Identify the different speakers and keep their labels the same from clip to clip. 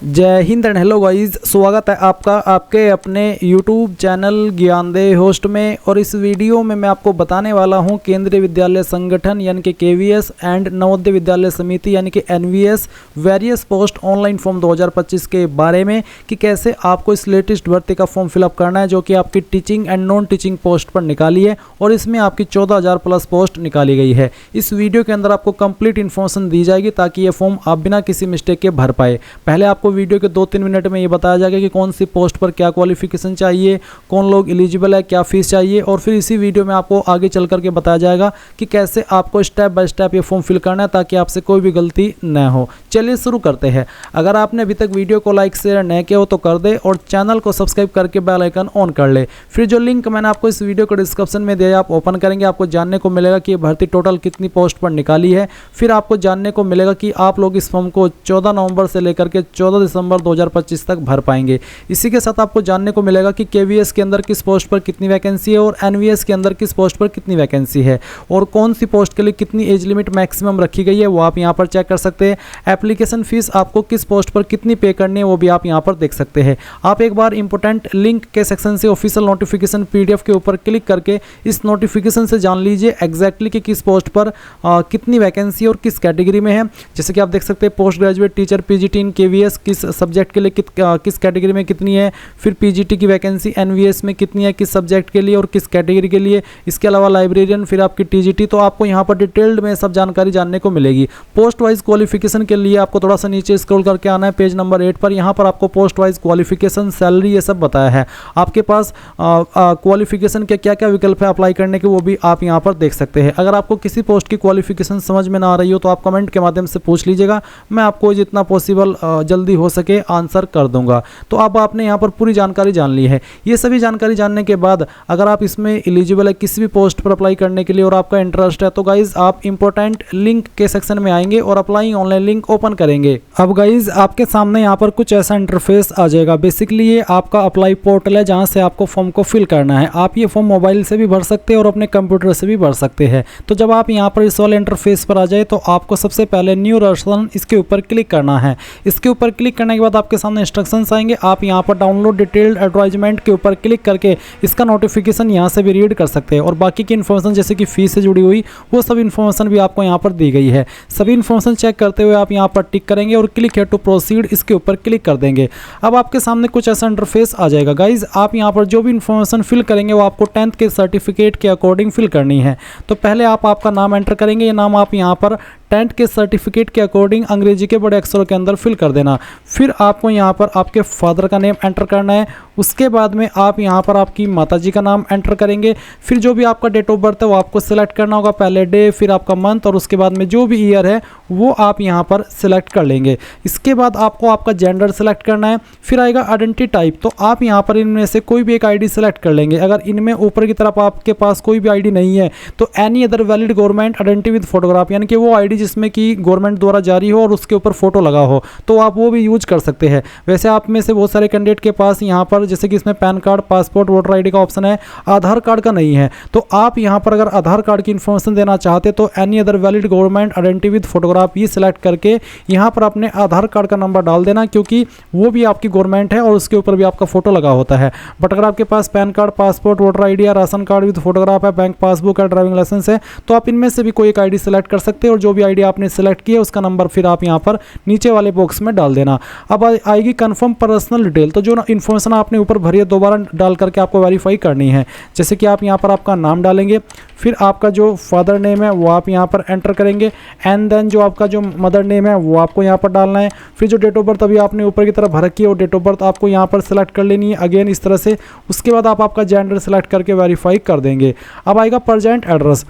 Speaker 1: जय Hind and hello guys, स्वागत है आपका आपके अपने YouTube चैनल ज्ञानदेह होस्ट में। और इस वीडियो में मैं आपको बताने वाला हूं केंद्रीय विद्यालय संगठन यानी कि KVS एंड नवोदय विद्यालय समिति यानी कि NVS various post online form 2025 के बारे में कि कैसे आपको इस लेटेस्ट भर्ती का फॉर्म फिलअप करना है जो कि आपकी teaching and non teaching post पर निकाली है और इसमें आपकी 14,000 प्लस पोस्ट निकाली गई है। इस वीडियो के अंदर आपको कंप्लीट इन्फॉर्मेशन दी जाएगी ताकि ये फॉर्म आप बिना किसी मिस्टेक के भर पाए। पहले आपको वीडियो के 2-3 मिनट में ये बताया जाएगा कि कौन सी पोस्ट पर क्या क्वालिफिकेशन चाहिए, कौन लोग एलिजिबल है, क्या फीस चाहिए, और फिर इसी वीडियो में आपको आगे चल करके बताया जाएगा कि कैसे आपको स्टेप बाय स्टेप ये फॉर्म फिल करना है ताकि आपसे कोई भी गलती न हो। चलिए शुरू करते हैं। अगर आपने अभी तक वीडियो को लाइक शेयर नहीं किया हो तो कर दे और चैनल को सब्सक्राइब करके बेल आइकन ऑन कर ले। फिर जो लिंक मैंने आपको इस वीडियो को डिस्क्रिप्शन में दिया आप ओपन करेंगे, आपको जानने को मिलेगा कि ये भर्ती टोटल कितनी पोस्ट पर निकाली है। फिर आपको जानने को मिलेगा कि आप लोग इस फॉर्म को 14 नवंबर से लेकर के 14 दिसंबर 2025 तक भर पाएंगे। इसी के साथ आपको जानने को मिलेगा कि KVS के अंदर किस पोस्ट पर कितनी वैकेंसी है और NVS के अंदर किस पोस्ट पर कितनी वैकेंसी है और कौन सी पोस्ट के लिए कितनी एज लिमिट मैक्सिमम रखी गई है वो आप यहां पर चेक कर सकते हैं। एप्लीकेशन फीस आपको किस पोस्ट पर कितनी पे करनी है वो भी आप यहां पर देख सकते हैं। आप एक बार इंपॉर्टेंट लिंक के सेक्शन से ऑफिशियल नोटिफिकेशन PDF के ऊपर क्लिक करके इस नोटिफिकेशन से जान लीजिए एग्जैक्टली कि किस पोस्ट पर कितनी वैकेंसी और किस कैटेगरी में है। जैसे कि आप देख सकते हैं पोस्ट ग्रेजुएट टीचर PGT इन KVS किस सब्जेक्ट के लिए किस कैटेगरी में कितनी है, फिर PGT की वैकेंसी NVS में कितनी है, किस सब्जेक्ट के लिए और किस कैटेगरी के लिए, इसके अलावा लाइब्रेरियन, फिर आपकी TGT। तो आपको यहाँ पर डिटेल्ड में सब जानकारी जानने को मिलेगी। पोस्ट वाइज क्वालिफिकेशन के लिए आपको थोड़ा सा नीचे स्क्रॉल करके आना है पेज नंबर 8 पर। यहाँ पर आपको पोस्ट वाइज क्वालिफिकेशन, सैलरी, ये सब बताया है। आपके पास क्वालिफिकेशन के क्या क्या विकल्प है अप्लाई करने के वो भी आप यहाँ पर देख सकते हैं। अगर आपको किसी पोस्ट की क्वालिफिकेशन समझ में ना आ रही हो तो आप कमेंट के माध्यम से पूछ लीजिएगा, मैं आपको जितना पॉसिबल जल्दी हो सके आंसर कर दूंगा। तो अब आपने यहाँ पर पूरी जानकारी जान ली है। ये सभी जानकारी जानने के बाद अगर आप इसमें एलिजिबल है किसी भी पोस्ट पर अप्लाई करने के लिए और आपका इंटरेस्ट है तो गाइज आप इंपॉर्टेंट लिंक के सेक्शन में आएंगे और अप्लाई ऑनलाइन लिंक ओपन करेंगे। अब गाइज आपके सामने यहाँ पर कुछ ऐसा इंटरफेस आ जाएगा। बेसिकली ये आपका अप्लाई पोर्टल है जहाँ से आपको फॉर्म को फिल करना है। आप ये फॉर्म मोबाइल से भी भर सकते हैं और अपने कंप्यूटर से भी भर सकते हैं। तो जब आप यहाँ पर इस वाले इंटरफेस पर आ जाए तो आपको सबसे पहले न्यू रजिस्ट्रेशन इसके ऊपर क्लिक करना है। इसके ऊपर क्लिक करने के बाद आपके सामने इंस्ट्रक्शंस आएंगे। आप यहाँ पर डाउनलोड डिटेल्ड एडवर्टाइजमेंट के ऊपर क्लिक करके इसका नोटिफिकेशन यहाँ से भी रीड कर सकते हैं और बाकी की इन्फॉर्मेशन जैसे कि फीस से जुड़ी हुई वो सब इन्फॉर्मेशन भी आपको यहाँ पर दी गई है। सभी इन्फॉर्मेशन चेक करते हुए आप यहाँ पर टिक करेंगे और क्लिक है टू प्रोसीड इसके ऊपर क्लिक कर देंगे। अब आपके सामने कुछ ऐसा इंटरफेस आ जाएगा। गाइज आप यहाँ पर जो भी इन्फॉर्मेशन फिल करेंगे वो आपको 10th के सर्टिफिकेट के अकॉर्डिंग फिल करनी है। तो पहले आप आपका नाम एंटर करेंगे। ये नाम आप यहाँ पर 10th के सर्टिफिकेट के अकॉर्डिंग अंग्रेजी के बड़े अक्षरों के अंदर फिल कर देना। फिर आपको यहाँ पर आपके फादर का नेम एंटर करना है। उसके बाद में आप यहाँ पर आपकी माताजी का नाम एंटर करेंगे। फिर जो भी आपका डेट ऑफ बर्थ है वो आपको सिलेक्ट करना होगा, पहले डे, फिर आपका मंथ और उसके बाद में जो भी ईयर है वो आप यहाँ पर सिलेक्ट कर लेंगे। इसके बाद आपको आपका जेंडर सेलेक्ट करना है। फिर आएगा आइडेंटिटी टाइप। तो आप यहाँ पर इनमें से कोई भी एक ID सेलेक्ट कर लेंगे। अगर इनमें ऊपर की तरफ आपके पास कोई भी ID नहीं है तो any other valid government identity with photograph, यानी कि वो ID जिसमें कि गवर्नमेंट द्वारा जारी हो और उसके ऊपर फोटो लगा हो तो आप वो भी यूज कर सकते हैं। वैसे आप में से बहुत सारे कैंडिडेट के पास यहाँ पर जैसे कि इसमें pan card, passport, voter ID का ऑप्शन है, आधार कार्ड का नहीं है। तो आप यहाँ पर अगर आधार कार्ड की इन्फॉर्मेशन देना चाहते तो any other valid government identity with photograph ये सिलेक्ट करके यहाँ पर अपने आधार कार्ड का नंबर डाल देना, क्योंकि वो भी आपकी गवर्नमेंट है और उसके ऊपर भी आपका फोटो लगा होता है। बट अगर आपके पास PAN card, passport, voter ID या राशन कार्ड विद फोटोग्राफ है, बैंक पासबुक है, ड्राइविंग लाइसेंस है तो आप इनमें से भी कोई एक ID सेलेक्ट कर सकते हैं और जो भी ID आपने सेलेक्ट किया उसका नंबर फिर आप यहाँ पर नीचे वाले बॉक्स में डाल देना। अब आएगी कंफर्म पर्सनल डिटेल। तो जो इन्फॉर्मेशन आपने ऊपर भरी है दोबारा डाल करके आपको वेरीफाई करनी है। जैसे कि आप यहाँ पर आपका नाम डालेंगे, फिर आपका जो फादर नेम है वो आप यहाँ पर एंटर करेंगे एंड देन जो आपका जो मदर नेम है वो आपको यहाँ पर डालना है। फिर जो डेट ऑफ बर्थ अभी आपने ऊपर की तरफ भर रखी है वो डेट ऑफ बर्थ आपको यहाँ पर सेलेक्ट कर लेनी है अगेन इस तरह से। उसके बाद आप आपका जेंडर सेलेक्ट करके वेरीफाई कर देंगे। अब आएगा प्रेजेंट एड्रेस।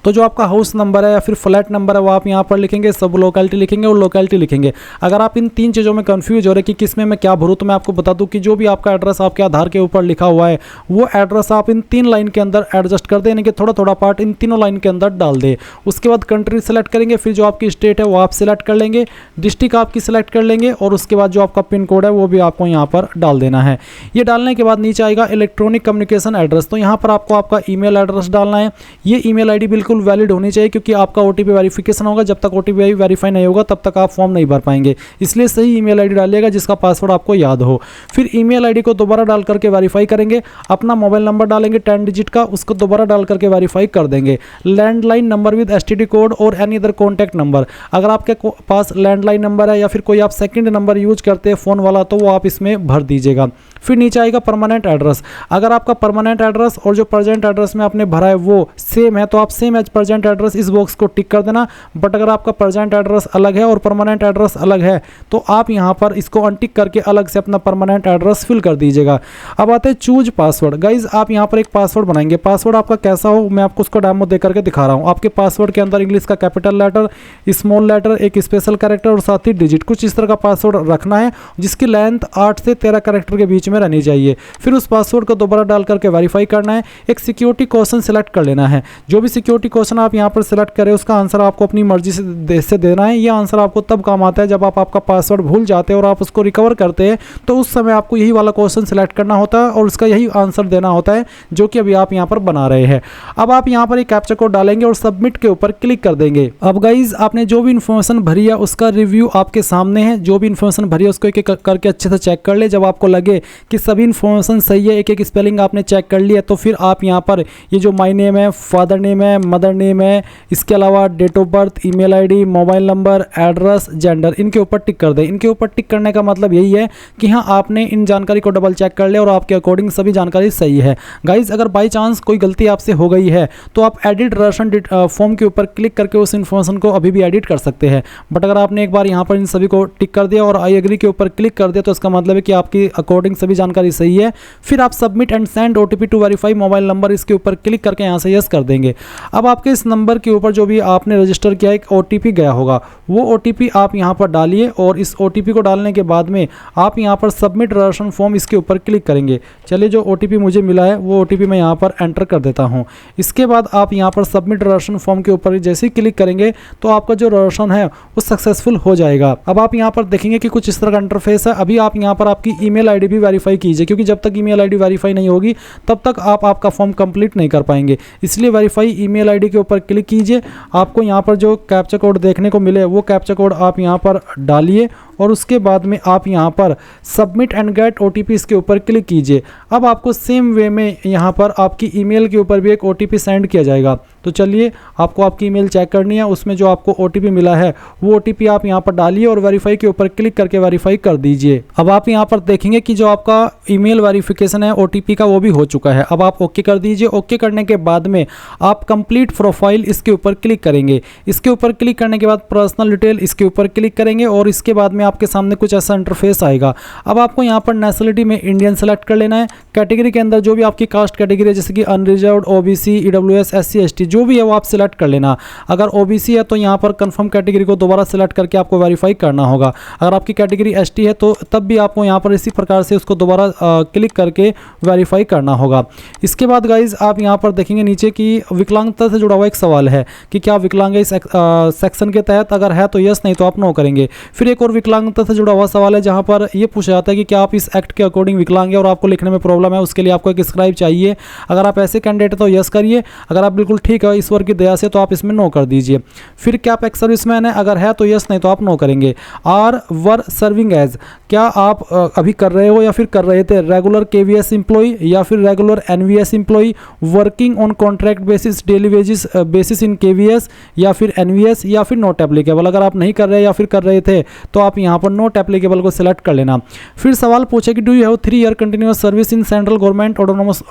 Speaker 1: तो जो आपका हाउस नंबर है या फिर फ्लैट नंबर है वो आप यहाँ पर लिखेंगे, सब लोकेलिटी लिखेंगे और लोकेलिटी लिखेंगे। अगर आप इन 3 चीज़ों में कंफ्यूज हो रहे कि किस में मैं क्या भरूँ तो मैं आपको बता दूं कि जो भी आपका एड्रेस आपके आधार के ऊपर लिखा हुआ है वो एड्रेस आप इन 3 लाइन के अंदर एडजस्ट कर दें, यानी कि थोड़ा थोड़ा पार्ट इन तीनों लाइन के अंदर डाल दे। उसके बाद कंट्री सेलेक्ट करेंगे, फिर जो आपकी स्टेट है वो आप सिलेक्ट कर लेंगे, डिस्ट्रिक्ट आपकी सिलेक्ट कर लेंगे और उसके बाद जो आपका पिन कोड है वो भी आपको यहाँ पर डाल देना है। ये डालने के बाद नीचे आएगा इलेक्ट्रॉनिक कम्युनिकेशन एड्रेस। तो यहाँ पर आपको आपका ईमेल एड्रेस डालना है। ये ईमेल ID बिल्कुल बिल्कुल वैलिड होनी चाहिए, क्योंकि आपका OTP वेरिफिकेशन होगा। जब तक OTP वेरीफाई नहीं होगा तब तक आप फॉर्म नहीं भर पाएंगे। इसलिए सही ईमेल आईडी डालिएगा जिसका पासवर्ड आपको याद हो। फिर ईमेल आईडी को दोबारा डाल करके वेरीफाई करेंगे। अपना मोबाइल नंबर डालेंगे 10 डिजिट का, उसको दोबारा डाल करके वेरीफाई कर देंगे। Landline number with STD code और एनी अदर कॉन्टैक्ट नंबर, अगर आपके पास लैंडलाइन नंबर है या फिर कोई आप सेकंड नंबर यूज करते हैं फ़ोन वाला, तो वो आप इसमें भर दीजिएगा। फिर नीचे आएगा परमानेंट एड्रेस। अगर आपका परमानेंट एड्रेस और जो प्रेजेंट एड्रेस में आपने भरा है वो सेम है तो आप सेम एज प्रेजेंट एड्रेस इस बॉक्स को टिक कर देना। बट अगर आपका प्रेजेंट एड्रेस अलग है और परमानेंट एड्रेस अलग है तो आप यहाँ पर इसको अनटिक करके अलग से अपना परमानेंट एड्रेस फिल कर दीजिएगा। अब आते हैं चूज पासवर्ड। गाइज आप यहाँ पर एक पासवर्ड बनाएंगे। पासवर्ड आपका कैसा हो मैं आपको उसको डेमो दे करके दिखा रहा हूँ। आपके पासवर्ड के अंदर इंग्लिश का कैपिटल लेटर, स्मॉल लेटर, एक स्पेशल कैरेक्टर और साथ ही डिजिट, कुछ इस तरह का पासवर्ड रखना है जिसकी लेंथ 8 से 13 कैरेक्टर के बीच में रहनी चाहिए। फिर उस पासवर्ड को दोबारा डाल करके वेरीफाई करना है। एक सिक्योरिटी क्वेश्चन सिलेक्ट कर लेना है। जो भी सिक्योरिटी क्वेश्चन आप यहाँ पर सिलेक्ट करें उसका आंसर आपको अपनी मर्जी से देना है। यह आंसर आपको तब काम आता है जब आप आपका पासवर्ड भूल जाते हैं और आप उसको रिकवर करते हैं, तो उस समय आपको यही वाला क्वेश्चन सिलेक्ट करना होता है और उसका यही आंसर देना होता है जो कि अभी आप यहाँ पर बना रहे हैं। अब आप यहाँ पर एक कैप्चा कोड डालेंगे और सबमिट के ऊपर क्लिक कर देंगे। अब गाइज आपने जो भी इन्फॉर्मेशन भरी है उसका रिव्यू आपके सामने है। जो भी इन्फॉर्मेशन भरी है उसको एक एक करके अच्छे से चेक कर ले। जब आपको लगे कि सभी इन्फॉर्मेशन सही है, एक एक स्पेलिंग आपने चेक कर लिया, तो फिर आप यहाँ पर ये जो माय नेम है, फादर नेम है, मदर नेम है, इसके अलावा date of birth, email ID, mobile number, address, gender, इनके ऊपर टिक कर दें। इनके ऊपर टिक करने का मतलब यही है कि हाँ आपने इन जानकारी को डबल चेक कर लिया और आपके अकॉर्डिंग सभी जानकारी सही है। गाइज अगर बाई चांस कोई गलती आपसे हो गई है तो आप एडिट राशन फॉर्म के ऊपर क्लिक करके उस इन्फॉर्मेशन को अभी भी एडिट कर सकते हैं। बट अगर आपने एक बार यहाँ पर इन सभी को टिक कर दिया और आई एग्री के ऊपर क्लिक कर दिया तो इसका मतलब है कि आपकी अकॉर्डिंग सभी जानकारी सही है। फिर आप submit and send OTP to verify mobile number, इसके ऊपर क्लिक करके यहाँ से यस कर देंगे। अब आपके इस नंबर के ऊपर जो भी आपने रजिस्टर किया एक OTP गया होगा, वो OTP आप यहाँ पर डालिए और इस OTP को डालने के बाद में आप यहाँ पर सबमिट राशन फॉर्म इसके ऊपर क्लिक करेंगे। चलिए जो OTP मुझे मिला है वो OTP मैं यहाँ पर एंटर कर देता हूँ। इसके बाद आप यहाँ पर सबमिट राशन फॉर्म के ऊपर जैसे ही क्लिक करेंगे तो आपका जो राशन है वो सक्सेसफुल हो जाएगा। अब आप यहाँ पर देखेंगे कि कुछ इस तरह का इंटरफेस है। अभी आप यहाँ पर आपकी ईमेल आईडी भी वेरीफाई कीजिए, क्योंकि जब तक ईमेल आईडी वेरीफाई नहीं होगी तब तक आप आपका फॉर्म कंप्लीट नहीं कर पाएंगे। इसलिए वेरीफाई ईमेल आईडी के ऊपर क्लिक कीजिए। आपको यहाँ पर जो कैप्चा कोड देखने को मिले वो कैप्चा कोड आप यहाँ पर डालिए और उसके बाद में आप यहाँ पर सबमिट एंड गेट OTP इसके ऊपर क्लिक कीजिए। अब आपको सेम वे में यहाँ पर आपकी ईमेल के ऊपर भी एक OTP सेंड किया जाएगा। तो चलिए आपको आपकी ईमेल चेक करनी है, उसमें जो आपको OTP मिला है वो OTP आप यहाँ पर डालिए और वेरीफाई के ऊपर क्लिक करके वेरीफाई कर दीजिए। अब आप यहाँ पर देखेंगे कि जो आपका ईमेल वेरिफिकेशन है OTP का वो भी हो चुका है। अब आप ओके कर दीजिए। ओके करने के बाद में आप कंप्लीट प्रोफाइल इसके ऊपर क्लिक करेंगे। इसके ऊपर क्लिक करने के बाद पर्सनल डिटेल इसके ऊपर क्लिक करेंगे और इसके बाद में आपके सामने कुछ ऐसा इंटरफेस आएगा। अब आपको यहाँ पर नेशनलिटी में इंडियन सेलेक्ट कर लेना है। कैटेगरी के अंदर जो भी आपकी कास्ट कैटेगरी है जैसे कि unreserved, OBC, EWS, SC, ST जो भी है वो आप सिलेक्ट कर लेना। अगर OBC है तो यहाँ पर कंफर्म कैटेगरी को दोबारा सिलेक्ट करके आपको वेरीफाई करना होगा। अगर आपकी कैटेगरी ST है तो तब भी आपको यहाँ पर इसी प्रकार से उसको दोबारा क्लिक करके वेरीफाई करना होगा। इसके बाद गाइज आप यहाँ पर देखेंगे नीचे कि विकलांगता से जुड़ा हुआ एक सवाल है कि क्या विकलांग इस सेक्शन के तहत, अगर है तो यस, नहीं तो आप नो करेंगे। फिर एक और विकलांगता से जुड़ा हुआ सवाल है जहाँ पर यह पूछा जाता है कि क्या आप इस एक्ट के अकॉर्डिंग विकलांग है और आपको लिखने में प्रॉब्लम है, उसके लिए आपको एक स्क्राइब चाहिए। अगर आप ऐसे कैंडिडेट है तो यस करिए, अगर आप बिल्कुल ठीक है ईश्वर की दया से तो आप इसमें नो कर दीजिए। फिर क्या आप एक्स सर्विसमैन है, अगर है तो यस, नहीं तो आप नो करेंगे। आर वर सर्विंग एज, क्या आप अभी कर रहे हो या फिर कर रहे थे रेगुलर KVS एम्प्लॉय या फिर regular NVS employ, working on contract basis, daily wages basis in KVS या फिर NVS या फिर नॉट एप्लीकेबल। अगर आप नहीं कर रहे या फिर कर रहे थे तो आप यहाँ पर नॉट एप्लीकेबल को सिलेक्ट कर लेना। फिर सवाल पूछे कि do you have 3 year continuous service in central government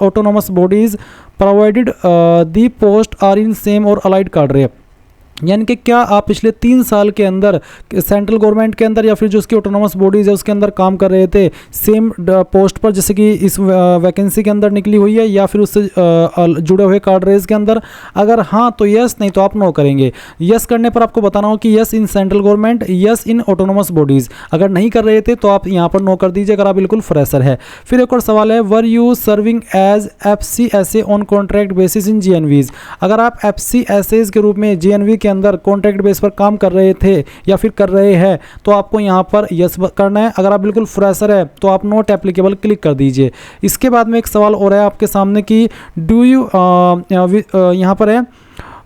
Speaker 1: autonomous bodies provided the post are in same or allied कार्ड, यानी कि क्या आप पिछले 3 साल के अंदर सेंट्रल गवर्नमेंट के अंदर या फिर जो उसकी ऑटोनोमस बॉडीज़ है उसके अंदर काम कर रहे थे सेम पोस्ट पर, जैसे कि इस वैकेंसी के अंदर निकली हुई है या फिर उससे जुड़े हुए कार्ड रेज के अंदर। अगर हाँ तो यस, नहीं तो आप नो करेंगे। यस करने पर आपको बताना हो कि yes in central government, yes in autonomous bodies. अगर नहीं कर रहे थे तो आप यहाँ पर नो कर दीजिए अगर आप बिल्कुल फ्रेशर है। फिर एक और सवाल है, were you serving as FCSA on contract basis in GNVs, अगर आप FCSAs के रूप में GNV के अंदर कॉन्ट्रैक्ट बेस पर काम कर रहे थे या फिर कर रहे हैं तो आपको यहाँ पर यस करना है। अगर आप बिल्कुल फ्रेशर है तो आप नॉट एप्लीकेबल क्लिक कर दीजिए। इसके बाद में एक सवाल और है आपके सामने कि डू यू यहाँ पर है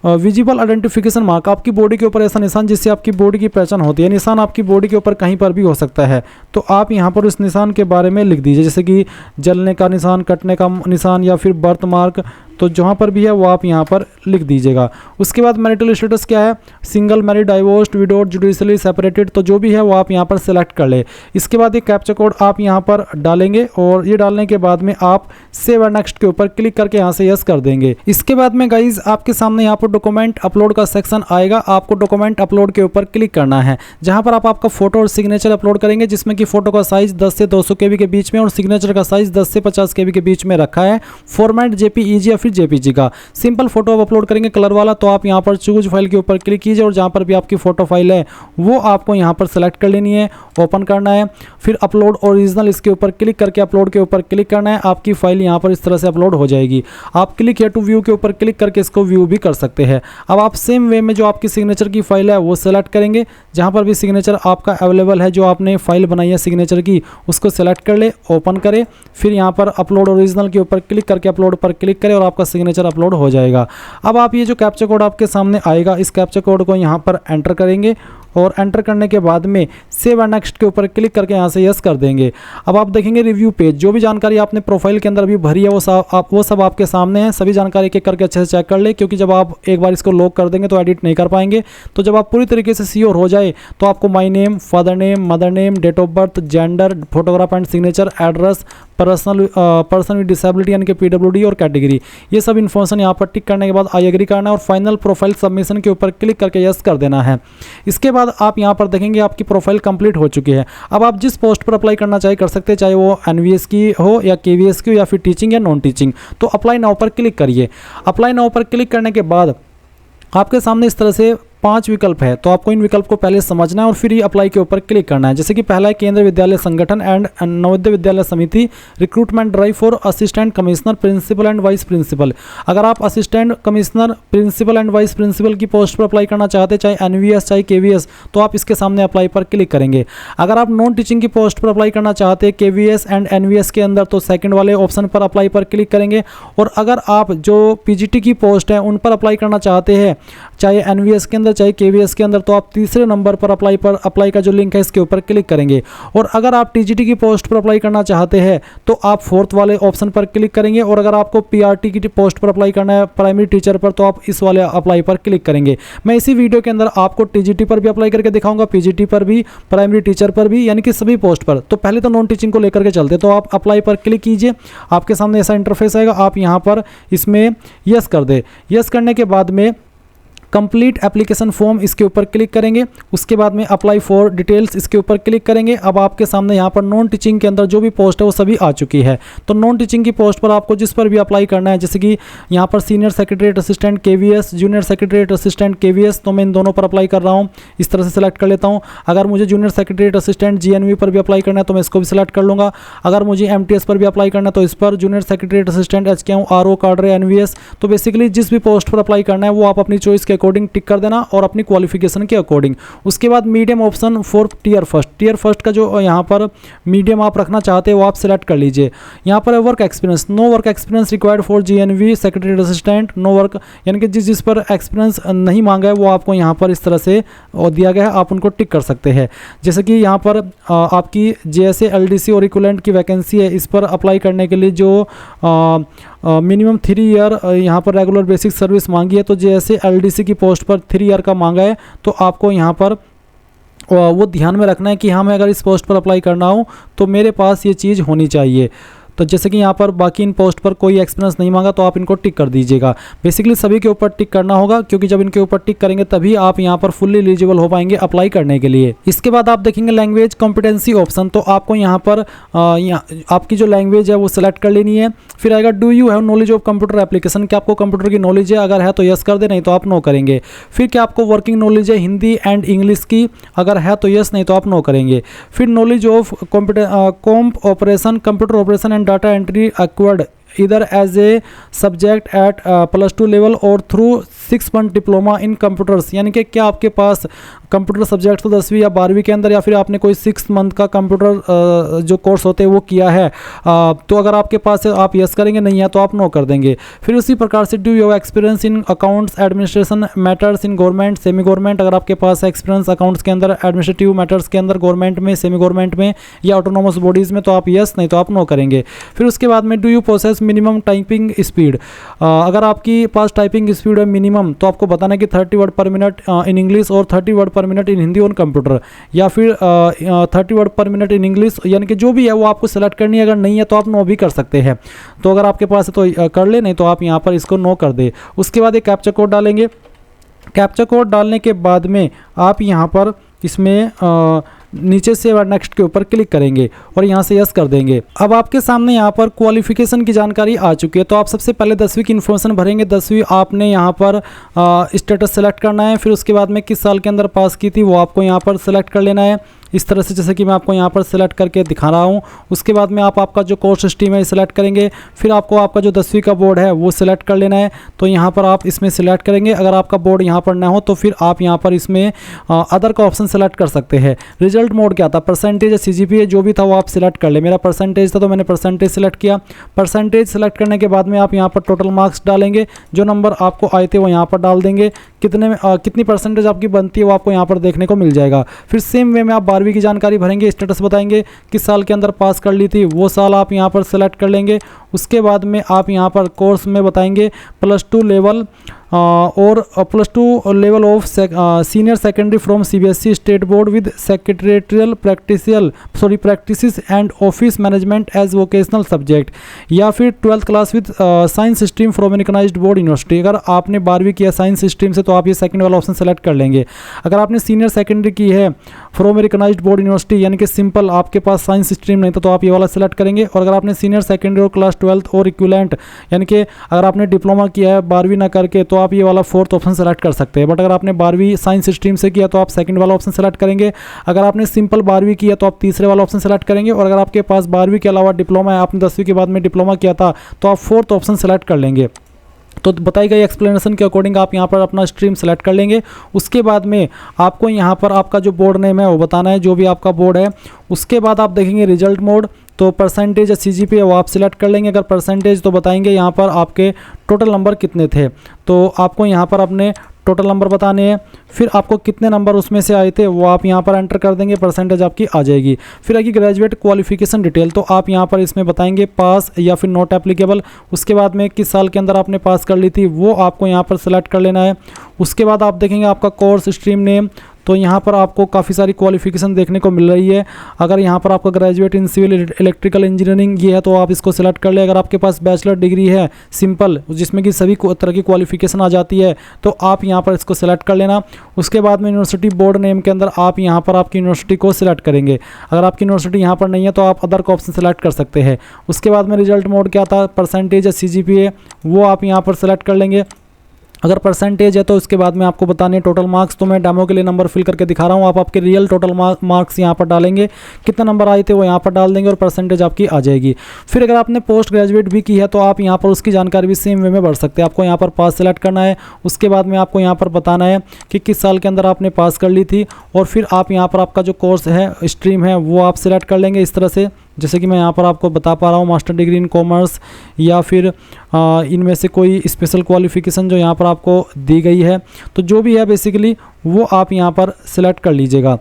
Speaker 1: विजिबल आइडेंटिफिकेशन मार्क, आपकी बॉडी के ऊपर ऐसा निशान जिससे आपकी बॉडी की पहचान होती है। निशान आपकी बॉडी के ऊपर कहीं पर भी हो सकता है, तो आप यहाँ पर उस निशान के बारे में लिख दीजिए, जैसे कि जलने का निशान, कटने का निशान या फिर बर्थ मार्क, तो जहाँ पर भी है वो आप यहाँ पर लिख दीजिएगा। उसके बाद मैरिटल स्टेटस क्या है, single, married, divorced, widowed, judicially separated, तो जो भी है वो आप यहाँ पर सेलेक्ट कर ले। इसके बाद एक कैप्चा कोड आप यहाँ पर डालेंगे और ये डालने के बाद में आप सेव एंड नेक्स्ट के ऊपर क्लिक करके यहाँ से यस कर देंगे। इसके बाद में गाइज आपके सामने यहाँ पर डॉक्यूमेंट अपलोड का सेक्शन आएगा। आपको डॉक्यूमेंट अपलोड के ऊपर क्लिक करना है, जहाँ पर आप आपका फोटो और सिग्नेचर अपलोड करेंगे, जिसमें कि फोटो का साइज 10 से 200 KB के बीच में और सिग्नेचर का साइज 10 से 50 KB के बीच में रखा है। फॉर्मेट JPEG या फिर JPG का। सिंपल फोटो आप अपलोड करेंगे कलर वाला, तो आप यहाँ पर चूज फाइल के ऊपर क्लिक कीजिए और जहाँ पर भी आपकी फोटो फाइल है वो आपको यहाँ पर सेलेक्ट कर लेनी है, ओपन करना है, फिर अपलोड ओरिजिनल इसके ऊपर क्लिक करके अपलोड के ऊपर क्लिक करना है। आपकी फाइल यहाँ पर इस तरह से अपलोड हो जाएगी। आप क्लिक हियर टू व्यू के ऊपर क्लिक करके इसको व्यू भी कर सकते हैं। अब आप सेम वे में जो आपकी सिग्नेचर की फाइल है वो सेलेक्ट करेंगे, जहाँ पर भी सिग्नेचर आपका अवेलेबल है, जो आपने फाइल बनाई है सिग्नेचर की, उसको सेलेक्ट कर ले, ओपन करें, फिर यहाँ पर अपलोड ओरिजिनल के ऊपर क्लिक करके अपलोड पर क्लिक करें और आपका सिग्नेचर अपलोड हो जाएगा। अब आप ये जो कैप्चा कोड आपके सामने आएगा, इस कैप्चा कोड को यहाँ पर एंटर करेंगे और एंटर करने के बाद में सेव एंड नेक्स्ट के ऊपर क्लिक करके यहाँ से यस कर देंगे। अब आप देखेंगे रिव्यू पेज, जो भी जानकारी आपने प्रोफाइल के अंदर अभी भरी है वो सब आपके सामने है। सभी जानकारी एक एक करके अच्छे से चेक कर ले, क्योंकि जब आप एक बार इसको लॉक कर देंगे तो एडिट नहीं कर पाएंगे। तो जब आप पूरी तरीके से श्योर हो जाए तो आपको my name, father name, mother name, date of birth, gender, photograph and signature, address, person with disability यानी कि PWD और कैटेगरी, ये सब इन्फॉर्मेशन यहाँ पर टिक करने के बाद आई एग्री करना है और फाइनल प्रोफाइल सबमिशन के ऊपर क्लिक करके यस कर देना है। इसके बाद आप यहाँ पर देखेंगे आपकी प्रोफाइल कंप्लीट हो चुकी है। अब आप जिस पोस्ट पर अप्लाई करना चाहे कर सकते हैं, चाहे वो NVS की हो या KVS की हो या फिर टीचिंग या नॉन टीचिंग। तो अप्लाई नाउ पर क्लिक करिए। अप्लाई नाउ पर क्लिक करने के बाद आपके सामने इस तरह से 5 विकल्प है, तो आपको इन विकल्प को पहले समझना है और फिर ही अप्लाई के ऊपर क्लिक करना है। जैसे कि पहला है केंद्रीय विद्यालय संगठन and Navodaya Vidyalaya Samiti recruitment drive for assistant commissioner, principal and vice principal. अगर आप assistant commissioner, principal and vice principal की पोस्ट पर अप्लाई करना चाहते हैं, चाहे NVS चाहे KVS, तो आप इसके सामने अप्लाई पर क्लिक करेंगे। अगर आप नॉन टीचिंग की पोस्ट पर अप्लाई करना चाहते हैं KVS एंड NVS के अंदर, तो सेकंड वाले ऑप्शन पर अप्लाई पर क्लिक करेंगे। और अगर आप जो PGT की पोस्ट है उन पर अप्लाई करना चाहते हैं, चाहे NVS के अंदर चाहे KVS के अंदर, तो आप तीसरे नंबर पर अप्लाई का जो लिंक है इसके ऊपर क्लिक करेंगे। और अगर आप TGT की पोस्ट पर अप्लाई करना चाहते हैं तो आप फोर्थ वाले ऑप्शन पर क्लिक करेंगे। और अगर आपको PRT की पोस्ट पर अप्लाई करना है प्राइमरी टीचर पर, तो आप इस वाले अप्लाई पर क्लिक करेंगे। मैं इसी वीडियो के अंदर आपको TGT पर भी अप्लाई करके दिखाऊंगा, PGT पर भी, प्राइमरी टीचर पर भी, यानी कि सभी पोस्ट पर। तो पहले तो नॉन टीचिंग को लेकर के चलते, तो आप अप्लाई पर क्लिक कीजिए। आपके सामने ऐसा इंटरफेस आएगा, आप यहाँ पर इसमें यस कर दे। यस करने के बाद में कंप्लीट एप्लीकेशन फॉर्म इसके ऊपर क्लिक करेंगे। उसके बाद में अप्लाई फॉर डिटेल्स इसके ऊपर क्लिक करेंगे। अब आपके सामने यहाँ पर नॉन टीचिंग के अंदर जो भी पोस्ट है वो सभी आ चुकी है। तो नॉन टीचिंग की पोस्ट पर आपको जिस पर भी अप्लाई करना है, जैसे कि यहाँ पर senior secretariat assistant KVS, junior secretariat assistant KVS, तो मैं इन दोनों पर अप्लाई कर रहा हूँ। इस तरह से सिलेक्ट कर लेता हूँ। अगर मुझे जूनियर सेक्रेटरीट असिस्टेंट GNV पर भी अप्लाई करना है तो मैं इसको भी सिलेक्ट कर लूँगा। अगर मुझे MTS पर भी अप्लाई करना है तो इस पर junior secretariat assistant HKU, RO, काडरे, NVS। तो बेसिकली जिस भी पोस्ट पर अप्लाई करना है वो आप अपनी चॉइस के अकॉर्डिंग टिक कर देना और अपनी क्वालिफिकेशन के अकॉर्डिंग। उसके बाद medium option for tier first का जो यहाँ पर मीडियम आप रखना चाहते हैं वो आप सिलेक्ट कर लीजिए। यहाँ पर work experience, no work experience required for GNV secretary assistant, no work, यानी कि जिस पर एक्सपीरियंस नहीं मांगा है वो आपको यहाँ पर इस तरह से दिया गया है, आप उनको टिक कर सकते हैं। जैसे कि यहाँ पर आपकी JSA LDC और इक्विवेलेंट की वैकेंसी है, इस पर अप्लाई करने के लिए जो मिनिमम 3 ईयर यहाँ पर रेगुलर बेसिक सर्विस मांगी है, तो JSA LDC की पोस्ट पर 3 ईयर का मांगा है। तो आपको यहाँ पर वो ध्यान में रखना है कि हाँ, मैं अगर इस पोस्ट पर अप्लाई करना हो तो मेरे पास ये चीज़ होनी चाहिए। तो जैसे कि यहाँ पर बाकी इन पोस्ट पर कोई एक्सपीरियंस नहीं मांगा तो आप इनको टिक कर दीजिएगा। बेसिकली सभी के ऊपर टिक करना होगा, क्योंकि जब इनके ऊपर टिक करेंगे तभी आप यहाँ पर फुल्ली एलिजिबल हो पाएंगे अप्लाई करने के लिए। इसके बाद आप देखेंगे लैंग्वेज कॉम्पिटेंसी ऑप्शन, तो आपको यहाँ पर आपकी जो लैंग्वेज है वो सिलेक्ट कर लेनी है। फिर आएगा do you have knowledge of computer application, क्या आपको कंप्यूटर की नॉलेज है, अगर है तो यस कर दे, नहीं तो आप नो करेंगे। फिर क्या आपको वर्किंग नॉलेज है हिंदी एंड इंग्लिश की, अगर है तो यस, नहीं तो आप नो करेंगे। फिर knowledge of comp operation, computer operation and data entry acquired either as a subject at +2 level or through 6 month diploma in computers, यानी कि क्या आपके पास कंप्यूटर सब्जेक्ट तो 10वीं या 12वीं के अंदर, या फिर आपने कोई 6 मंथ का कंप्यूटर जो कोर्स होते हैं वो किया है। तो अगर आपके पास है आप यस करेंगे, नहीं है तो आप नो कर देंगे। फिर उसी प्रकार से do you experience in accounts administration matters in government semi government, अगर आपके पास एक्सपीरियंस अकाउंट्स के अंदर, एडमिनिस्ट्रेटिव मैटर्स के अंदर, गवर्नमेंट में, सेमी गवर्नमेंट में या ऑटोनोमस बॉडीज़ में, तो आप यस, नहीं तो आप नो करेंगे। फिर उसके बाद में do you process minimum typing speed, अगर आपकी पास टाइपिंग स्पीड है मिनिमम तो आपको बताना है कि 30 वर्ड पर मिनट इन इंग्लिश और 30 वर्ड पर minute in Hindi on computer, या फिर 30 वर्ड पर मिनट इन इंग्लिश, यानी कि जो भी है वो आपको सेलेक्ट करनी है। अगर नहीं है तो आप नो भी कर सकते हैं। तो अगर आपके पास है तो कर ले, नहीं तो आप यहाँ पर इसको नो कर दे। उसके बाद एक कैप्चा कोड डालेंगे। कैप्चा कोड डालने के बाद में आप यहाँ पर इसमें नीचे से नेक्स्ट के ऊपर क्लिक करेंगे और यहाँ से यस कर देंगे। अब आपके सामने यहाँ पर क्वालिफिकेशन की जानकारी आ चुकी है। तो आप सबसे पहले 10वीं की इन्फॉर्मेशन भरेंगे। 10वीं आपने यहाँ पर स्टेटस सेलेक्ट करना है। फिर उसके बाद में किस साल के अंदर पास की थी वो आपको यहाँ पर सेलेक्ट कर लेना है, इस तरह से जैसे कि मैं आपको यहाँ पर सेलेक्ट करके दिखा रहा हूँ। उसके बाद में आप आपका जो कोर्स स्ट्रीम है सेलेक्ट करेंगे। फिर आपको आपका जो 10वीं का बोर्ड है वो सिलेक्ट कर लेना है। तो यहाँ पर आप इसमें सिलेक्ट करेंगे। अगर आपका बोर्ड यहाँ पर ना हो तो फिर आप यहाँ पर इसमें अदर का ऑप्शन सेलेक्ट कर सकते हैं। रिजल्ट मोड क्या था, परसेंटेज या CGPA जो भी था वो आप सिलेक्ट कर ले। मेरा परसेंटेज था तो मैंने परसेंटेज सेलेक्ट किया। परसेंटेज सेलेक्ट करने के बाद में आप यहाँ पर टोटल मार्क्स डालेंगे, जो नंबर आपको आए थे वो यहाँ पर डाल देंगे। कितनी परसेंटेज आपकी बनती है वो आपको यहाँ पर देखने को मिल जाएगा। फिर सेम वे में आप 12वीं की जानकारी भरेंगे, स्टेटस बताएंगे, किस साल के अंदर पास कर ली थी वो साल आप यहाँ पर सेलेक्ट कर लेंगे। उसके बाद में आप यहाँ पर कोर्स में बताएंगे +2 लेवल और +2 level of senior secondary from CBSE state board with secretarial practice and office management as vocational subject, या फिर 12th class with science stream from recognised board university. अगर आपने 12वीं किया साइंस स्ट्रीम से तो आप ये सेकंड वाला ऑप्शन सेलेक्ट कर लेंगे। अगर आपने सीनियर सेकेंडरी की है फ्रॉम रिकॉग्नाइज्ड बोर्ड यूनिवर्सिटी, यानी कि सिंपल आपके पास साइंस स्ट्रीम नहीं था तो आप ये वाला सेलेक्ट करेंगे। और अगर आपने सीनियर सेकेंडरी और क्लास 12th और इक्विवेलेंट, यानी कि अगर आपने डिप्लोमा किया है 12वीं ना करके तो आप ये वाला 4th ऑप्शन सेलेक्ट कर सकते हैं। बट अगर आपने 12वीं साइंस स्ट्रीम से किया तो आप सेकंड वाला ऑप्शन सेलेक्ट करेंगे। अगर आपने सिंपल 12वीं किया तो आप तीसरे वाला ऑप्शन सेलेक्ट करेंगे। और अगर आपके पास 12वीं के अलावा डिप्लोमा है, आपने 10वीं के बाद में डिप्लोमा किया था तो आप 4th ऑप्शन सेलेक्ट कर लेंगे। तो बताई गई एक्सप्लेनेशन के अकॉर्डिंग आप यहाँ पर अपना स्ट्रीम सेलेक्ट कर लेंगे। उसके बाद में आपको यहाँ पर आपका जो बोर्ड नेम है वो बताना है, जो भी आपका बोर्ड है। उसके बाद आप देखेंगे रिजल्ट मोड, तो परसेंटेज या CGPA वो आप सिलेक्ट कर लेंगे। अगर परसेंटेज तो बताएंगे यहाँ पर आपके टोटल नंबर कितने थे, तो आपको यहाँ पर अपने टोटल नंबर बताने हैं। फिर आपको कितने नंबर उसमें से आए थे वो आप यहाँ पर एंटर कर देंगे, परसेंटेज आपकी आ जाएगी। फिर आगे ग्रेजुएट क्वालिफिकेशन डिटेल, तो आप यहाँ पर इसमें बताएंगे पास या फिर नॉट एप्लीकेबल। उसके बाद में किस साल के अंदर आपने पास कर ली थी वो आपको यहाँ पर सेलेक्ट कर लेना है। उसके बाद आप देखेंगे आपका कोर्स स्ट्रीम नेम, तो यहाँ पर आपको काफ़ी सारी क्वालिफिकेशन देखने को मिल रही है। अगर यहाँ पर आपका graduate in civil electrical engineering ये है तो आप इसको सेलेक्ट कर ले। अगर आपके पास बैचलर डिग्री है सिंपल, जिसमें कि सभी तरह की क्वालिफिकेशन आ जाती है, तो आप यहाँ पर इसको सेलेक्ट कर लेना। उसके बाद में यूनिवर्सिटी बोर्ड नेम के अंदर आप यहाँ पर आपकी यूनिवर्सिटी को सिलेक्ट करेंगे। अगर आपकी यूनिवर्सिटी यहाँ पर नहीं है तो आप अदर का ऑप्शन सेलेक्ट कर सकते हैं। उसके बाद में रिजल्ट मोड क्या था, परसेंटेज या CGPA वो आप यहाँ पर सेलेक्ट कर लेंगे। अगर परसेंटेज है तो उसके बाद में आपको बताने टोटल मार्क्स, तो मैं डेमो के लिए नंबर फिल करके दिखा रहा हूँ। आप आपके रियल टोटल मार्क्स यहाँ पर डालेंगे, कितने नंबर आए थे वो यहाँ पर डाल देंगे और परसेंटेज आपकी आ जाएगी। फिर अगर आपने पोस्ट ग्रेजुएट भी की है तो आप यहाँ पर उसकी जानकारी भी सेम वे में भर सकते हैं। आपको यहाँ पर पास सेलेक्ट करना है। उसके बाद में आपको यहाँ पर बताना है कि किस साल के अंदर आपने पास कर ली थी, और फिर आप यहाँ पर आपका जो कोर्स है स्ट्रीम है वो आप सिलेक्ट कर लेंगे इस तरह से, जैसे कि मैं यहाँ पर आपको बता पा रहा हूँ, मास्टर डिग्री इन कॉमर्स या फिर इनमें से कोई स्पेशल क्वालिफिकेशन जो यहाँ पर आपको दी गई है। तो जो भी है बेसिकली वो आप यहाँ पर सिलेक्ट कर लीजिएगा।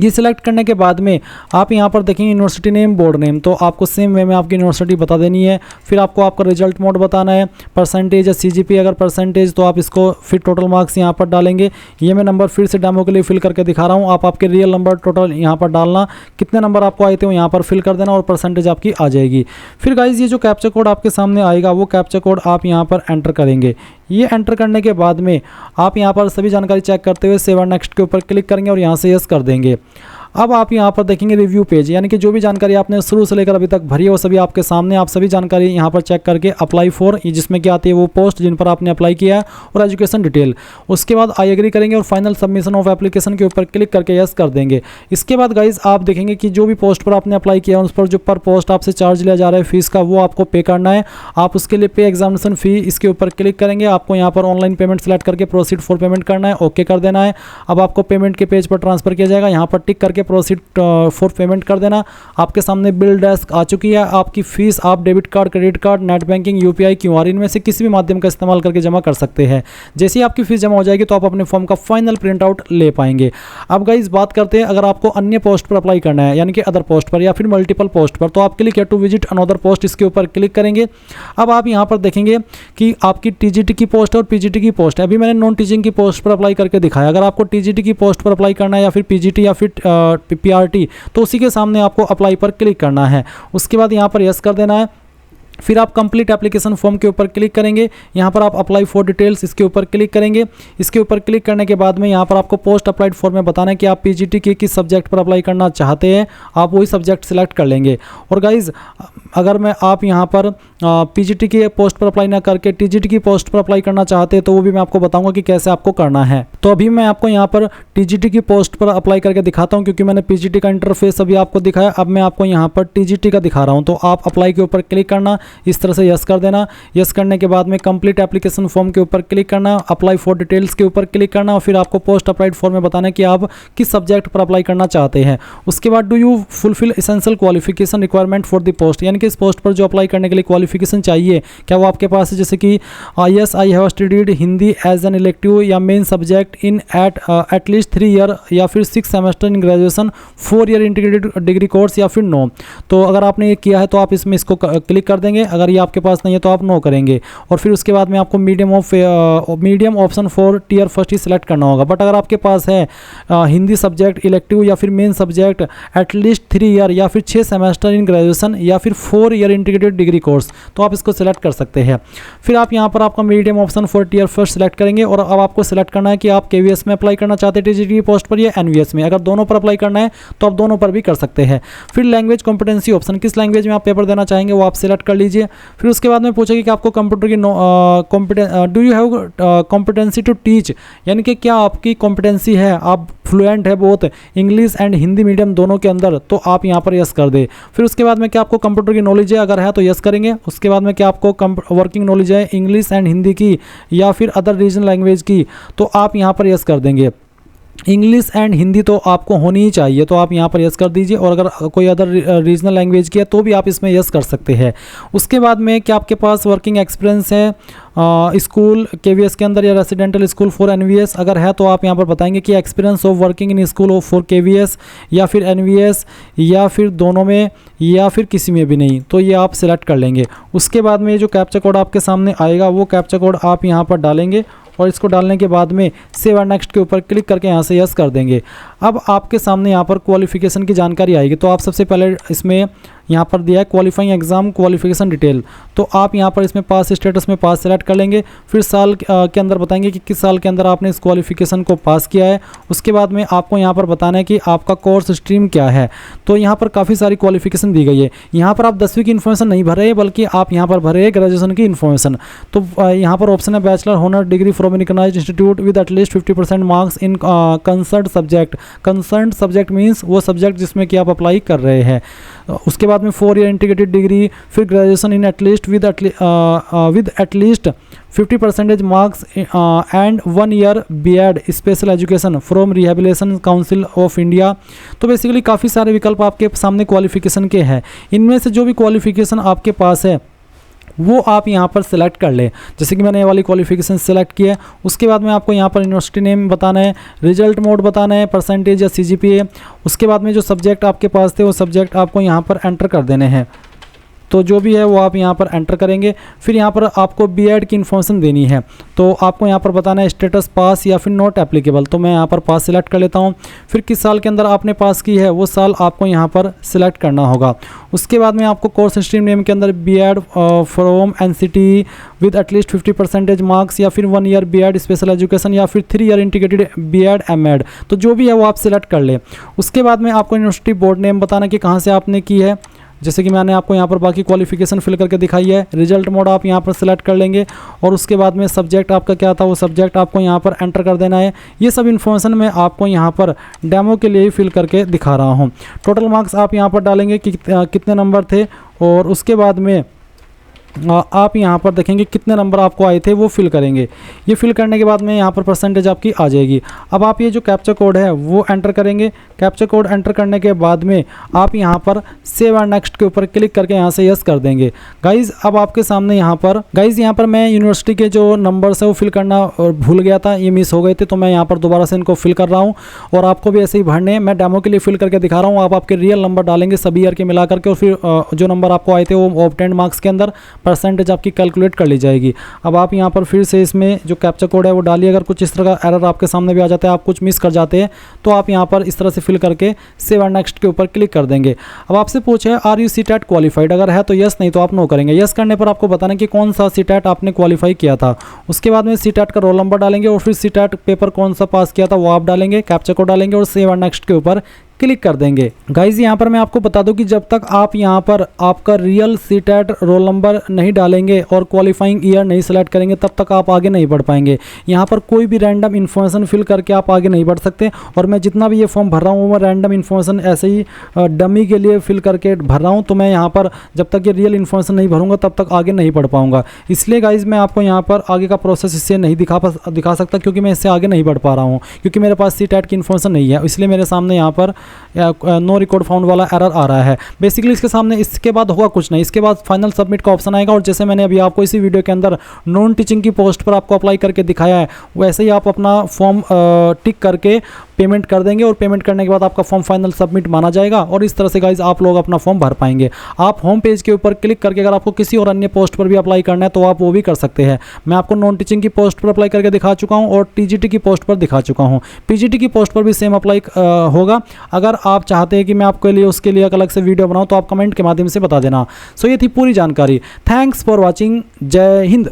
Speaker 1: ये सिलेक्ट करने के बाद में आप यहाँ पर देखेंगे यूनिवर्सिटी नेम, बोर्ड नेम, तो आपको सेम वे में आपकी यूनिवर्सिटी बता देनी है। फिर आपको आपका रिजल्ट मोड बताना है, परसेंटेज या CGPA, अगर परसेंटेज तो आप इसको फिर टोटल मार्क्स यहाँ पर डालेंगे। ये मैं नंबर फिर से डेमो के लिए फिल करके दिखा रहा हूँ। आप आपके रियल नंबर टोटल यहाँ पर डालना, कितने नंबर आपको आए थे वो यहाँ पर फिल कर देना और परसेंटेज आपकी आ जाएगी। फिर गाइज ये जो कैप्चा कोड आपके सामने आएगा वो कैप्चा कोड आप यहाँ पर एंटर करेंगे। ये एंटर करने के बाद में आप यहाँ पर सभी जानकारी चेक करते हुए सेव एंड नेक्स्ट के ऊपर क्लिक करेंगे और यहाँ से यस कर देंगे। अब आप यहाँ पर देखेंगे रिव्यू पेज, यानी कि जो भी जानकारी आपने शुरू से लेकर अभी तक भरी है वो सभी आपके सामने, आप सभी जानकारी यहाँ पर चेक करके अप्लाई फॉर, जिसमें क्या आती है वो पोस्ट जिन पर आपने अप्लाई किया है और एजुकेशन डिटेल, उसके बाद आई एग्री करेंगे और फाइनल सबमिशन ऑफ एप्लीकेशन के ऊपर क्लिक करके यस कर देंगे। इसके बाद गाइज आप देखेंगे कि जो भी पोस्ट पर आपने अप्लाई किया है उस पर जो पर पोस्ट आपसे चार्ज लिया जा रहा है फीस का, वो आपको पे करना है। आप उसके लिए पे एग्जामिनेशन फी इसके ऊपर क्लिक करेंगे, आपको यहाँ पर ऑनलाइन पेमेंट सेलेक्ट करके प्रोसीड फॉर पेमेंट करना है, ओके कर देना है। अब आपको पेमेंट के पेज पर ट्रांसफर किया जाएगा, यहाँ पर टिक करके प्रोसीड फॉर पेमेंट कर देना। आपके सामने बिल डेस्क आ चुकी है, आपकी फीस आप debit card, credit card, net banking, UPI, QR इनमें से किसी भी माध्यम का इस्तेमाल करके जमा कर सकते हैं। जैसे ही आपकी फीस जमा हो जाएगी तो आप अपने फॉर्म का फाइनल प्रिंट आउट ले पाएंगे। अब गाइस बात करते हैं अगर आपको अन्य पोस्ट पर अप्लाई करना है, यानी कि अदर पोस्ट पर या फिर मल्टीपल पोस्ट पर, तो आप क्लिक है टू विजिट अनदर पोस्ट, इसके ऊपर क्लिक करेंगे। अब आप यहाँ पर देखेंगे कि आपकी टीजीटी की पोस्ट और पीजीटी की पोस्ट है। अभी मैंने नॉन टीचिंग की पोस्ट पर अप्लाई करके दिखाया, अगर आपको टीजीटी की पोस्ट पर अप्लाई करना है या फिर पीजीटी या फिर पीआरटी, तो उसी के सामने आपको अप्लाई पर क्लिक करना है। उसके बाद यहाँ पर यस कर देना है। फिर आप कंप्लीट एप्लीकेशन फॉर्म के ऊपर क्लिक करेंगे, यहाँ पर आप अप्लाई फॉर डिटेल्स इसके ऊपर क्लिक करेंगे। इसके ऊपर क्लिक करने के बाद में यहाँ पर आपको पोस्ट अप्लाइड फॉर में बताना है कि आप पीजीटी के किस सब्जेक्ट पर अप्लाई करना चाहते हैं, आप वही सब्जेक्ट सिलेक्ट कर लेंगे। और गाइज अगर मैं आप यहाँ पर पीजीटी की पोस्ट पर अप्लाई ना करके टीजीटी की पोस्ट पर अप्लाई करना चाहते हैं तो वो भी मैं आपको बताऊंगा कि कैसे आपको करना है। तो अभी मैं आपको यहाँ पर टीजीटी की पोस्ट पर अप्लाई करके दिखाता हूँ, क्योंकि मैंने पीजीटी का इंटरफेस अभी आपको दिखाया, अब मैं आपको यहाँ पर टीजीटी का दिखा रहा हूँ। तो आप अप्लाई के ऊपर क्लिक करना, इस तरह से यस कर देना। यस करने के बाद में कंप्लीट एप्लीकेशन फॉर्म के ऊपर क्लिक करना, अप्लाई फॉर डिटेल्स के ऊपर क्लिक करना और फिर आपको पोस्ट अप्लाइड फॉर्म में बताना है कि आप किस सब्जेक्ट पर अप्लाई करना चाहते हैं। उसके बाद do you fulfil essential qualification requirement for the post, यानी कि इस पोस्ट पर जो अप्लाई करने के लिए क्वालिफिकेशन चाहिए क्या वो आपके पास है। जैसे कि yes I have studied Hindi as an elective या main subject in at least 3 year या फिर 6 semester in graduation, 4 year integrated degree course या फिर नो। तो अगर आपने ये किया है तो आप इसमें इसको क्लिक कर देंगे, अगर ये आपके पास नहीं है तो आप नो करेंगे। और फिर उसके बाद में आपको medium option for tier first ही सिलेक्ट करना होगा। बट अगर आपके पास है हिंदी सब्जेक्ट इलेक्टिव या फिर मेन सब्जेक्ट एटलीस्ट 3 ईयर या फिर 6 सेमेस्टर इन ग्रेजुएशन या फिर 4 ईयर इंटीग्रेटेड डिग्री कोर्स, तो आप इसको सिलेक्ट कर सकते हैं। फिर आप यहाँ पर आपका medium option for tier first select करेंगे और अब आपको सिलेक्ट करना है कि आप केवीएस में अप्लाई करना चाहते हैं टीजीटी की पोस्ट पर या एनवीएस में। अगर दोनों पर अप्लाई करना है तो आप दोनों पर भी कर सकते हैं। फिर लैंग्वेज कॉम्पिटेंसी ऑप्शन, किस लैंग्वेज में आप पेपर देना चाहेंगे वो आप सिलेक्ट कर लीजिए। फिर उसके बाद में पूछेगी कि आपको कंप्यूटर की do you have competency to teach, यानी कि क्या आपकी कॉम्पिटेंसी है, आप फ्लुएंट है बहुत इंग्लिश एंड हिंदी मीडियम दोनों के अंदर, तो आप यहाँ पर यस कर दे। फिर उसके बाद में क्या आपको कंप्यूटर की नॉलेज है, अगर है तो यस करेंगे। उसके बाद में क्या आपको वर्किंग नॉलेज है इंग्लिश एंड हिंदी की या फिर अदर रीजनल लैंग्वेज की, तो आप यहाँ पर यस कर देंगे। इंग्लिश एंड हिंदी तो आपको होनी ही चाहिए, तो आप यहाँ पर यस कर दीजिए। और अगर कोई अदर रीजनल लैंग्वेज की है तो भी आप इसमें यस कर सकते हैं। उसके बाद में क्या आपके पास वर्किंग एक्सपीरियंस है स्कूल केवीएस के अंदर या रेसिडेंटल स्कूल फॉर एनवीएस, अगर है तो आप यहाँ पर बताएंगे कि experience of working in school for KVS या फिर एनवीएस या फिर दोनों में या फिर किसी में भी नहीं, तो ये आप सिलेक्ट कर लेंगे। उसके बाद में जो कैप्चा कोड आपके सामने आएगा वो कैप्चा कोड आप यहाँ पर डालेंगे और इसको डालने के बाद में सेव एंड नेक्स्ट के ऊपर क्लिक करके यहाँ से यस कर देंगे। अब आपके सामने यहाँ पर क्वालिफिकेशन की जानकारी आएगी, तो आप सबसे पहले इसमें यहाँ पर दिया है क्वालिफाइंग एग्जाम क्वालिफिकेशन डिटेल, तो आप यहाँ पर इसमें पास स्टेटस में पास सेलेक्ट कर लेंगे। फिर साल के अंदर बताएंगे कि किस साल के अंदर आपने इस क्वालिफिकेशन को पास किया है। उसके बाद में आपको यहाँ पर बताना है कि आपका कोर्स स्ट्रीम क्या है। तो यहाँ पर काफ़ी सारी क्वालिफिकेशन दी गई है। यहाँ पर आप 10वीं की इन्फॉर्मेशन नहीं भर रहे हैं, बल्कि आप यहाँ पर भर रहे हैं ग्रेजुएशन की इन्फॉर्मेशन। तो यहाँ पर ऑप्शन है bachelor honour degree from recognised institute with at least 50% marks in concerned subject. Concerned subject means वो सब्जेक्ट जिसमें कि आप अप्लाई कर रहे हैं। उसके बाद में 4 ईयर इंटीग्रेटेड डिग्री, फिर graduation in at least with at least 50% marks and 1 year BEd special education from rehabilitation council of India. तो बेसिकली काफ़ी सारे विकल्प आपके सामने क्वालिफिकेशन के हैं। इनमें से जो भी क्वालिफिकेशन आपके पास है वो आप यहाँ पर सिलेक्ट कर लें। जैसे कि मैंने ये वाली क्वालिफिकेशन सिलेक्ट की है। उसके बाद में आपको यहाँ पर यूनिवर्सिटी नेम बताना है, रिजल्ट मोड बताना है, परसेंटेज या सीजीपीए। उसके बाद में जो सब्जेक्ट आपके पास थे वो सब्जेक्ट आपको यहाँ पर एंटर कर देने हैं। तो जो भी है वो आप यहाँ पर एंटर करेंगे। फिर यहाँ पर आपको बीएड की इन्फॉर्मेशन देनी है, तो आपको यहाँ पर बताना है स्टेटस पास या फिर नॉट एप्लीकेबल। तो मैं यहाँ पर पास सिलेक्ट कर लेता हूँ। फिर किस साल के अंदर आपने पास की है वो साल आपको यहाँ पर सिलेक्ट करना होगा। उसके बाद में आपको कोर्स स्ट्रीम नेम के अंदर BEd from NCT with at least 50% marks, या फिर 1 ईयर बीएड स्पेशल एजुकेशन, या फिर 3 ईयर इंटीग्रेटेड बीएड एमएड, तो जो भी है वो आप सिलेक्ट कर ले। उसके बाद में आपको यूनिवर्सिटी बोर्ड नेम बताना कि कहाँ से आपने की है, जैसे कि मैंने आपको यहाँ पर बाकी क्वालिफिकेशन फिल करके दिखाई है। रिजल्ट मोड आप यहाँ पर सिलेक्ट कर लेंगे, और उसके बाद में सब्जेक्ट आपका क्या था वो सब्जेक्ट आपको यहाँ पर एंटर कर देना है। ये सब इन्फॉर्मेशन मैं आपको यहाँ पर डेमो के लिए ही फिल करके दिखा रहा हूँ। टोटल मार्क्स आप यहाँ पर डालेंगे कि कितने नंबर थे, और उसके बाद में आप यहाँ पर देखेंगे कितने नंबर आपको आए थे वो फिल करेंगे। ये फिल करने के बाद में यहाँ पर परसेंटेज आपकी आ जाएगी। अब आप ये जो कैप्चा कोड है वो एंटर करेंगे। कैप्चा कोड एंटर करने के बाद में आप यहाँ पर सेव एंड नेक्स्ट के ऊपर क्लिक करके यहाँ से यस कर देंगे। गाइज़ अब आपके सामने यहाँ पर मैं यूनिवर्सिटी के जो नंबर्स है वो फिल करना भूल गया था, ये मिस हो गए थे, तो मैं यहाँ पर दोबारा से इनको फिल कर रहा हूँ। और आपको भी ऐसे ही भरने, मैं डेमो के लिए फिल करके दिखा रहा हूँ। आप आपके रियल नंबर डालेंगे सभी ईयर के मिला करके, और फिर जो नंबर आपको आए थे वो ऑब्टेन्ड मार्क्स के अंदर परसेंटेज आपकी कैलकुलेट कर ली जाएगी। अब आप यहाँ पर फिर से इसमें जो कैप्चा कोड है वो डालिए। अगर कुछ इस तरह का एरर आपके सामने भी आ जाता है, आप कुछ मिस कर जाते हैं, तो आप यहाँ पर इस तरह से फिल करके सेव एंड नेक्स्ट के ऊपर क्लिक कर देंगे। अब आपसे पूछे आर यू सीटेट क्वालिफाइड, अगर है तो यस, नहीं तो आप नो करेंगे। यस करने पर आपको बताना कि कौन सा सीटेट आपने क्वालिफाई किया था। उसके बाद में सीटेट का रोल नंबर डालेंगे, और फिर सीटेट पेपर कौन सा पास किया था वो आप डालेंगे, कैप्चा कोड डालेंगे और सेव एंड नेक्स्ट के ऊपर क्लिक कर देंगे। गाइज यहाँ पर मैं आपको बता दूं कि जब तक आप यहाँ पर आपका रियल सीटेट रोल नंबर नहीं डालेंगे और क्वालिफाइंग ईयर नहीं सेलेक्ट करेंगे, तब तक आप आगे नहीं बढ़ पाएंगे। यहाँ पर कोई भी रैंडम इन्फॉर्मेशन फिल करके आप आगे नहीं बढ़ सकते। और मैं जितना भी ये फॉर्म भर रहा हूँ वो रैंडम इन्फॉर्मेशन ऐसे ही डमी के लिए फिल करके भर रहा हूँ। तो मैं यहाँ पर जब तक ये रियल इन्फॉर्मेशन नहीं भरूंगा तब तक आगे नहीं बढ़ पाऊंगा। इसलिए गाइज मैं आपको यहाँ पर आगे का प्रोसेस इससे नहीं दिखा सकता, क्योंकि मैं इससे आगे नहीं बढ़ पा रहा हूँ, क्योंकि मेरे पास सीटेट की इन्फॉर्मेशन नहीं है। इसलिए मेरे सामने यहाँ पर नो रिकॉर्ड फाउंड वाला एरर आ रहा है। बेसिकली इसके सामने इसके बाद होगा कुछ नहीं, इसके बाद फाइनल सबमिट का ऑप्शन आएगा। और जैसे मैंने अभी आपको इसी वीडियो के अंदर नॉन टीचिंग की पोस्ट पर आपको अप्लाई करके दिखाया है, वैसे ही आप अपना फॉर्म टिक करके पेमेंट कर देंगे, और पेमेंट करने के बाद आपका फॉर्म फाइनल सबमिट माना जाएगा। और इस तरह से गाइज आप लोग अपना फॉर्म भर पाएंगे। आप होम पेज के ऊपर क्लिक करके अगर आपको किसी और अन्य पोस्ट पर भी अप्लाई करना है तो आप वो भी कर सकते हैं। मैं आपको नॉन टीचिंग की पोस्ट पर अप्लाई करके दिखा चुका हूँ, और टीजीटी की पोस्ट पर दिखा चुका हूँ। पीजीटी की पोस्ट पर भी सेम अप्लाई होगा। अगर आप चाहते हैं कि मैं आपके लिए उसके लिए अलग से वीडियो बनाऊं तो आप कमेंट के माध्यम से बता देना। सो ये थी पूरी जानकारी। Thanks for watching. जय हिंद।